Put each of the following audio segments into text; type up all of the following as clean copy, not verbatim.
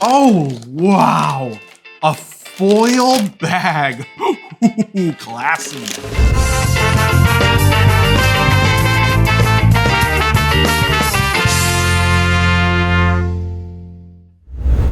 Oh, wow. A foil bag. Ooh, classy.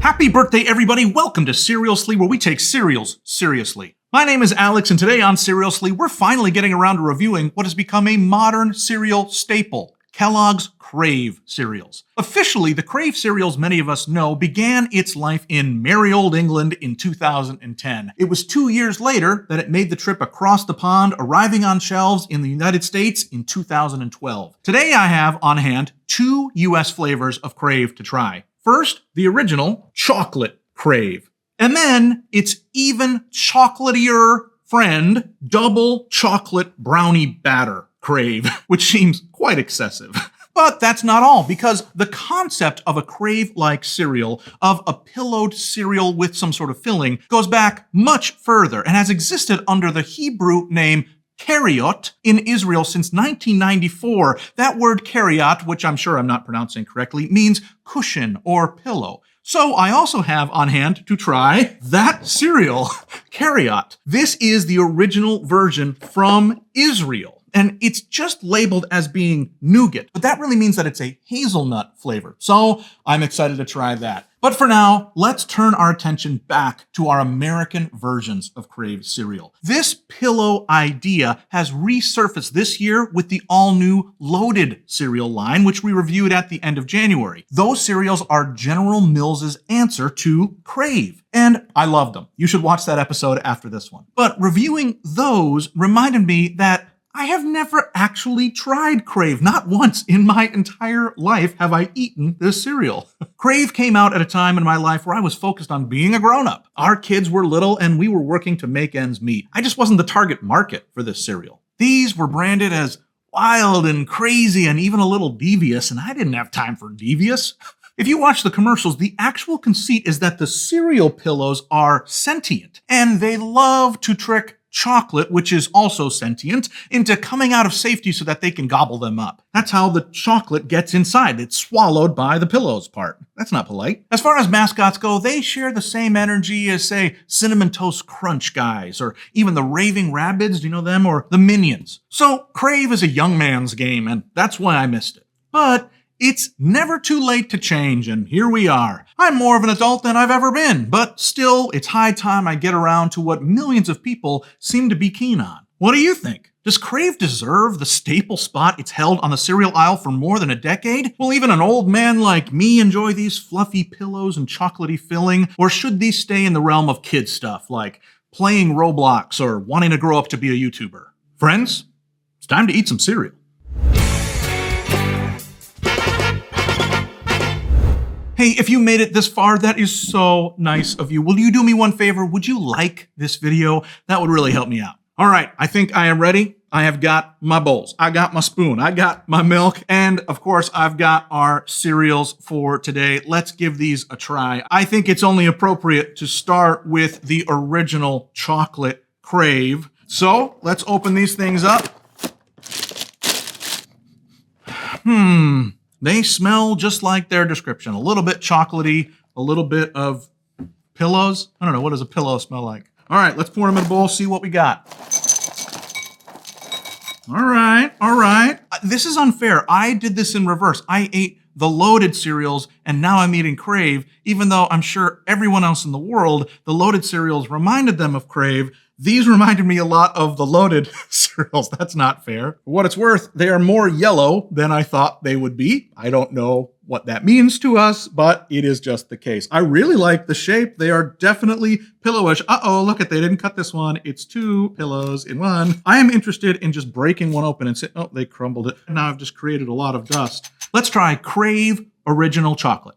Happy birthday, everybody. Welcome to Cerealsly, where we take cereals seriously. My name is Alex, and today on Cerealsly, we're finally getting around to reviewing what has become a modern cereal staple, Kellogg's Krave cereals. Officially, the Krave cereals many of us know began its life in merry old England in 2010. It was 2 years later that it made the trip across the pond, arriving on shelves in the United States in 2012. Today I have on hand 2 US flavors of Krave to try. First, the original chocolate Krave. And then its even chocolatier friend, double chocolate brownie batter Krave, which seems quite excessive. But that's not all, because the concept of a Krave-like cereal, of a pillowed cereal with some sort of filling, goes back much further and has existed under the Hebrew name Keriot in Israel since 1994. That word Keriot, which I'm sure I'm not pronouncing correctly, means cushion or pillow. So I also have on hand to try that cereal, Keriot. This is the original version from Israel, and it's just labeled as being nougat, but that really means that it's a hazelnut flavor. So I'm excited to try that. But for now, let's turn our attention back to our American versions of Krave cereal. This pillow idea has resurfaced this year with the all-new Loaded cereal line, which we reviewed at the end of January. Those cereals are General Mills' answer to Krave, and I love them. You should watch that episode after this one. But reviewing those reminded me that I have never actually tried Krave. Not once in my entire life have I eaten this cereal. Krave came out at a time in my life where I was focused on being a grown-up. Our kids were little and we were working to make ends meet. I just wasn't the target market for this cereal. These were branded as wild and crazy and even a little devious, and I didn't have time for devious. If you watch the commercials, the actual conceit is that the cereal pillows are sentient, and they love to trick chocolate, which is also sentient, into coming out of safety so that they can gobble them up. That's how the chocolate gets inside. It's swallowed by the pillows part. That's not polite. As far as mascots go, they share the same energy as, say, Cinnamon Toast Crunch guys, or even the Raving Rabbids, do you know them, or the Minions. So Krave is a young man's game, and that's why I missed it. But it's never too late to change, and here we are. I'm more of an adult than I've ever been, but still, it's high time I get around to what millions of people seem to be keen on. What do you think? Does Krave deserve the staple spot it's held on the cereal aisle for more than a decade? Will even an old man like me enjoy these fluffy pillows and chocolatey filling? Or should these stay in the realm of kid stuff, like playing Roblox or wanting to grow up to be a YouTuber? Friends, it's time to eat some cereal. Hey, if you made it this far, that is so nice of you. Will you do me one favor? Would you like this video? That would really help me out. All right, I think I am ready. I have got my bowls. I got my spoon. I got my milk. And of course, I've got our cereals for today. Let's give these a try. I think it's only appropriate to start with the original chocolate Krave. So let's open these things up. They smell just like their description. A little bit chocolatey, a little bit of pillows. I don't know, what does a pillow smell like? All right, let's pour them in a bowl, see what we got. All right. This is unfair. I did this in reverse. I ate the Loaded cereals, and now I'm eating Krave, even though I'm sure everyone else in the world, the Loaded cereals reminded them of Krave. These reminded me a lot of the Loaded cereals. That's not fair. For what it's worth, they are more yellow than I thought they would be. I don't know what that means to us, but it is just the case. I really like the shape. They are definitely pillowish. Uh-oh, look at, they didn't cut this one. It's 2 pillows in one. I am interested in just breaking one open and say, oh, they crumbled it. Now I've just created a lot of dust. Let's try Krave Original Chocolate.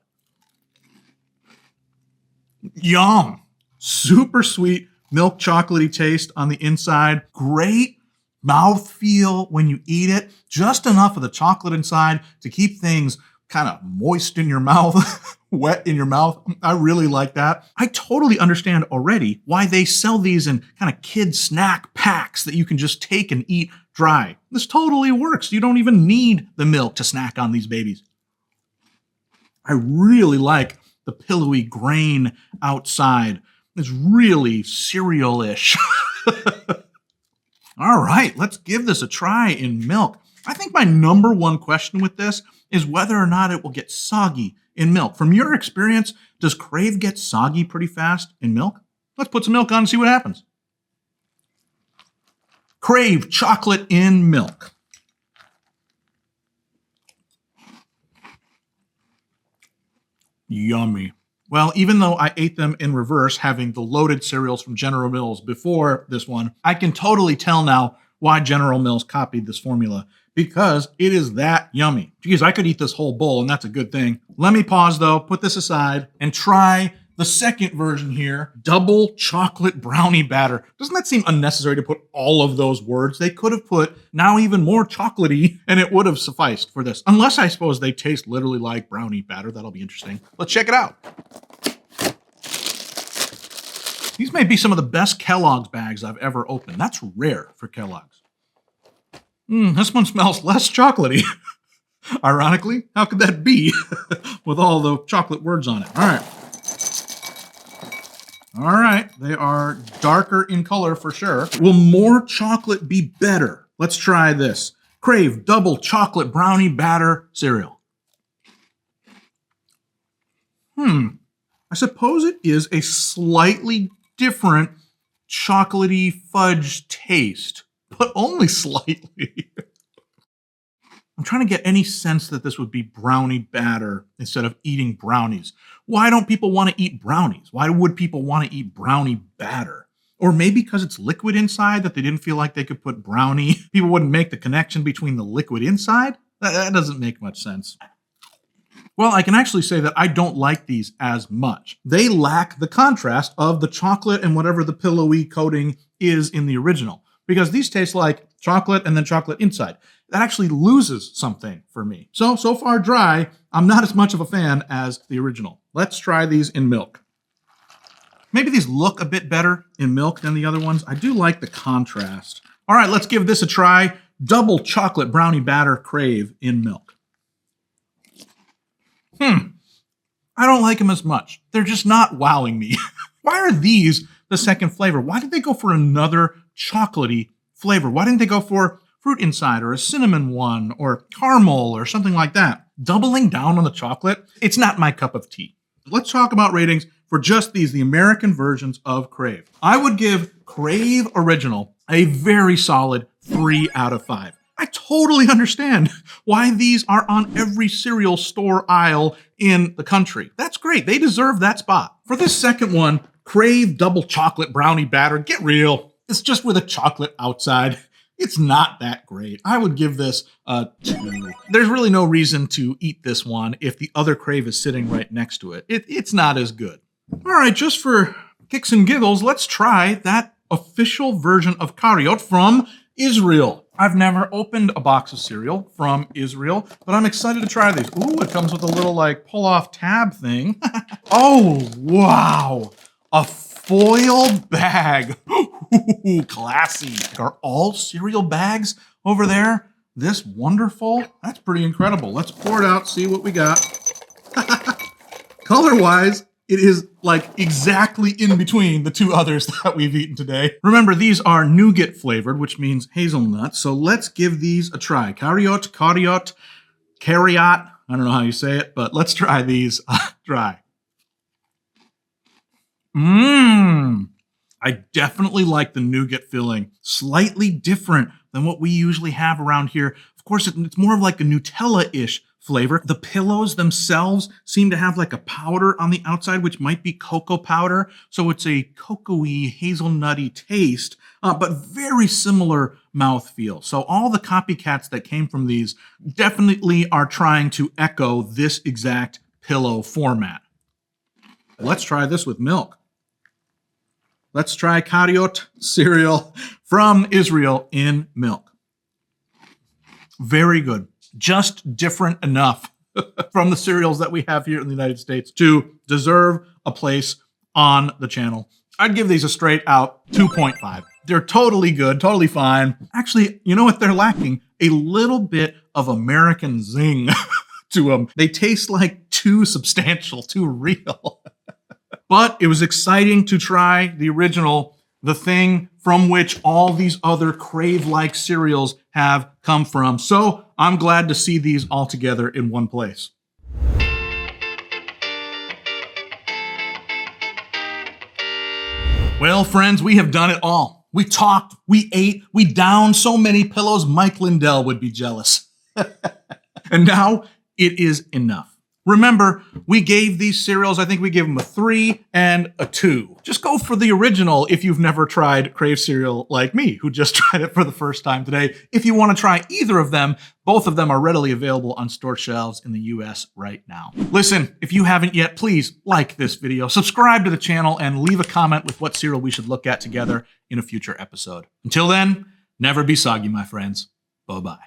Yum. Super sweet. Milk chocolatey taste on the inside. Great mouthfeel when you eat it. Just enough of the chocolate inside to keep things kind of moist in your mouth, wet in your mouth. I really like that. I totally understand already why they sell these in kind of kid snack packs that you can just take and eat dry. This totally works. You don't even need the milk to snack on these babies. I really like the pillowy grain outside. It's really cereal-ish. All right, let's give this a try in milk. I think my number one question with this is whether or not it will get soggy in milk. From your experience, does Krave get soggy pretty fast in milk? Let's put some milk on and see what happens. Krave chocolate in milk. Yummy. Well, even though I ate them in reverse, having the loaded cereals from General Mills before this one, I can totally tell now why General Mills copied this formula, because it is that yummy. Geez, I could eat this whole bowl, and that's a good thing. Let me pause, though, put this aside, and try the second version here, double chocolate brownie batter. Doesn't that seem unnecessary to put all of those words? They could have put now even more chocolatey, and it would have sufficed for this. Unless I suppose they taste literally like brownie batter. That'll be interesting. Let's check it out. These may be some of the best Kellogg's bags I've ever opened. That's rare for Kellogg's. This one smells less chocolatey. Ironically, how could that be with all the chocolate words on it? All right. All right, they are darker in color for sure. Will more chocolate be better? Let's try this. Krave double chocolate brownie batter cereal. I suppose it is a slightly different chocolatey fudge taste, but only slightly. I'm trying to get any sense that this would be brownie batter instead of eating brownies. Why don't people want to eat brownies? Why would people want to eat brownie batter? Or maybe because it's liquid inside that they didn't feel like they could put brownie. People wouldn't make the connection between the liquid inside? That doesn't make much sense. Well, I can actually say that I don't like these as much. They lack the contrast of the chocolate and whatever the pillowy coating is in the original, because these taste like chocolate and then chocolate inside. That actually loses something for me. So far dry, I'm not as much of a fan as the original. Let's try these in milk. Maybe these look a bit better in milk than the other ones. I do like the contrast. All right, let's give this a try. Double chocolate brownie batter Krave in milk. I don't like them as much. They're just not wowing me. Why are these the second flavor? Why did they go for another chocolatey flavor? Why didn't they go for fruit inside or a cinnamon one or caramel or something like that? Doubling down on the chocolate, it's not my cup of tea. Let's talk about ratings for just these, the American versions of Krave. I would give Krave Original a very solid 3 out of 5. I totally understand why these are on every cereal store aisle in the country. That's great. They deserve that spot. For this second one, Krave double chocolate brownie batter, get real. It's just with a chocolate outside. It's not that great. I would give this a 2. There's really no reason to eat this one if the other Krave is sitting right next to it. It's not as good. All right, just for kicks and giggles, let's try that official version of Karyot from Israel. I've never opened a box of cereal from Israel, but I'm excited to try these. Ooh, it comes with a little like pull-off tab thing. Oh, wow. A foil bag. Ooh, classy. Are all cereal bags over there this wonderful? That's pretty incredible. Let's pour it out, see what we got. Color-wise, it is like exactly in between the two others that we've eaten today. Remember, these are nougat flavored, which means hazelnut. So let's give these a try. Karyot. I don't know how you say it, but let's try these dry. I definitely like the nougat filling. Slightly different than what we usually have around here. Of course, it's more of like a Nutella-ish flavor. The pillows themselves seem to have like a powder on the outside, which might be cocoa powder. So it's a cocoa-y, hazelnutty taste, but very similar mouthfeel. So all the copycats that came from these definitely are trying to echo this exact pillow format. Let's try this with milk. Let's try Karyot cereal from Israel in milk. Very good. Just different enough from the cereals that we have here in the United States to deserve a place on the channel. I'd give these a straight out 2.5. They're totally good, totally fine. Actually, you know what they're lacking? A little bit of American zing to them. They taste like too substantial, too real. But it was exciting to try the original, the thing from which all these other Krave-like cereals have come from. So I'm glad to see these all together in one place. Well, friends, we have done it all. We talked, we ate, we downed so many pillows Mike Lindell would be jealous. And now it is enough. Remember, we gave these cereals, I think we gave them a 3 and a 2. Just go for the original if you've never tried Krave cereal like me, who just tried it for the first time today. If you want to try either of them, both of them are readily available on store shelves in the US right now. Listen, if you haven't yet, please like this video, subscribe to the channel, and leave a comment with what cereal we should look at together in a future episode. Until then, never be soggy, my friends. Bye-bye.